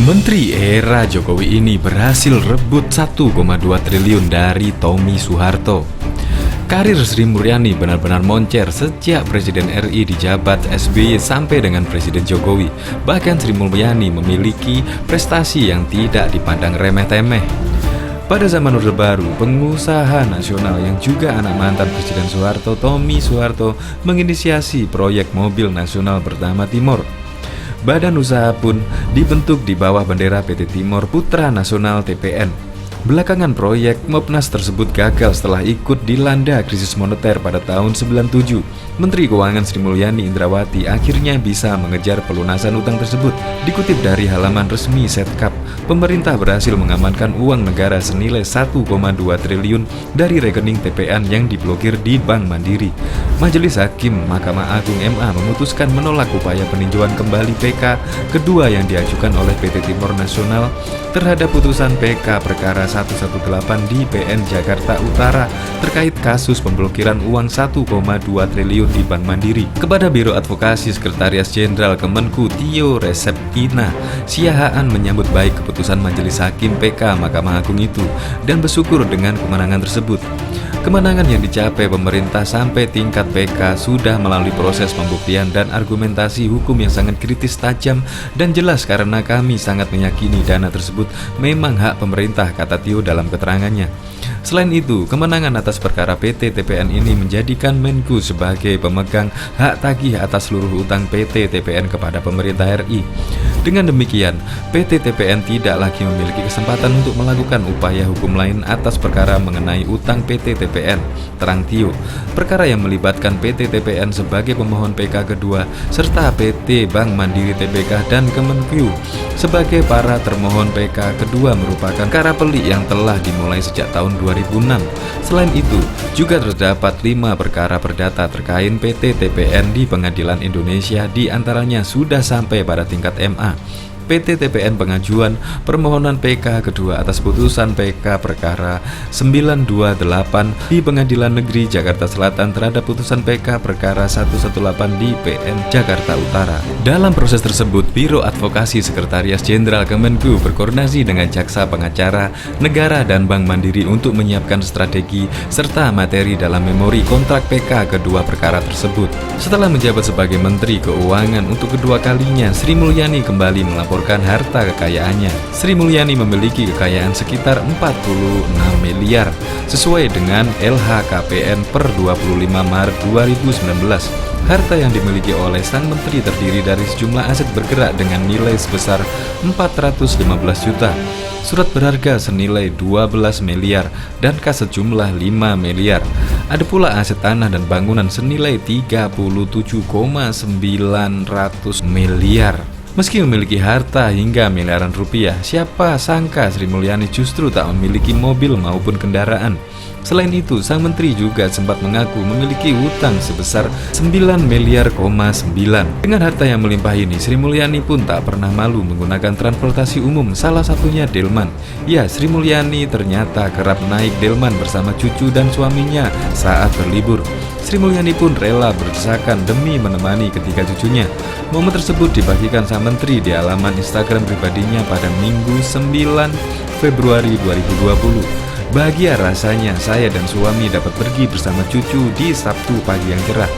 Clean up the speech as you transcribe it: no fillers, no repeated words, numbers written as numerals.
Menteri era Jokowi ini berhasil rebut 1,2 triliun dari Tommy Soeharto. Karir Sri Mulyani benar-benar moncer sejak Presiden RI dijabat SBY sampai dengan Presiden Jokowi. Bahkan Sri Mulyani memiliki prestasi yang tidak dipandang remeh-temeh. Pada zaman Orde Baru, pengusaha nasional yang juga anak mantan Presiden Soeharto, Tommy Soeharto, menginisiasi proyek mobil nasional pertama Timor. Badan usaha pun dibentuk di bawah bendera PT Timor Putra Nasional TPN. Belakangan proyek Mopnas tersebut gagal setelah ikut dilanda krisis moneter pada tahun 97. Menteri Keuangan Sri Mulyani Indrawati akhirnya bisa mengejar pelunasan utang tersebut. Dikutip dari halaman resmi Setkap, pemerintah berhasil mengamankan uang negara senilai 1,2 triliun dari rekening TPN yang diblokir di Bank Mandiri. Majelis Hakim Mahkamah Agung MA memutuskan menolak upaya peninjauan kembali PK kedua yang diajukan oleh PT Timor Nasional terhadap putusan PK perkara 118 di PN Jakarta Utara terkait kasus pemblokiran uang 1,2 triliun di Bank Mandiri. Kepada Biro Advokasi Sekretaris Jenderal Kemenku Tio Resepina Siahaan menyambut baik keputusan Majelis Hakim PK Mahkamah Agung itu dan bersyukur dengan kemenangan tersebut. Kemenangan yang dicapai pemerintah sampai tingkat PK sudah melalui proses pembuktian dan argumentasi hukum yang sangat kritis, tajam, dan jelas karena kami sangat meyakini dana tersebut memang hak pemerintah, kata Tio dalam keterangannya. Selain itu, kemenangan atas perkara PT TPN ini menjadikan Menku sebagai pemegang hak tagih atas seluruh utang PT TPN kepada pemerintah RI. Dengan demikian, PT TPN tidak lagi memiliki kesempatan untuk melakukan upaya hukum lain atas perkara mengenai utang PT TPN, terang Tio. Perkara yang melibatkan PT TPN sebagai pemohon PK kedua, serta PT Bank Mandiri Tbk dan Kemenku sebagai para termohon PK kedua merupakan perkara pelik yang telah dimulai sejak tahun 2006. Selain itu, juga terdapat 5 perkara perdata terkait PT TPN di Pengadilan Indonesia, di antaranya sudah sampai pada tingkat MA. PT TPN pengajuan permohonan PK kedua atas putusan PK perkara 928 di Pengadilan Negeri Jakarta Selatan terhadap putusan PK perkara 118 di PN Jakarta Utara. Dalam proses tersebut, Biro Advokasi Sekretaris Jenderal Kemenku berkoordinasi dengan jaksa pengacara negara dan Bank Mandiri untuk menyiapkan strategi serta materi dalam memori kontrak PK kedua perkara tersebut. Setelah menjabat sebagai Menteri Keuangan untuk kedua kalinya, Sri Mulyani kembali melaporkan harta kekayaannya. Sri Mulyani memiliki kekayaan sekitar 46 miliar sesuai dengan LHKPN per 25 Maret 2019. Harta yang dimiliki oleh sang menteri terdiri dari sejumlah aset bergerak dengan nilai sebesar 415 juta, surat berharga senilai 12 miliar, dan kas sejumlah 5 miliar. Ada pula aset tanah dan bangunan senilai 37,900 miliar. Meski memiliki harta hingga miliaran rupiah, siapa sangka Sri Mulyani justru tak memiliki mobil maupun kendaraan. Selain itu, sang menteri juga sempat mengaku memiliki hutang sebesar 9 miliar. Dengan harta yang melimpah ini, Sri Mulyani pun tak pernah malu menggunakan transportasi umum, salah satunya delman. Ya, Sri Mulyani ternyata kerap naik delman bersama cucu dan suaminya saat berlibur. Sri Mulyani pun rela berdesakan demi menemani ketiga cucunya. Momen tersebut dibagikan sang menteri di halaman Instagram pribadinya pada Minggu 9 Februari 2020. Bahagia rasanya saya dan suami dapat pergi bersama cucu di Sabtu pagi yang cerah.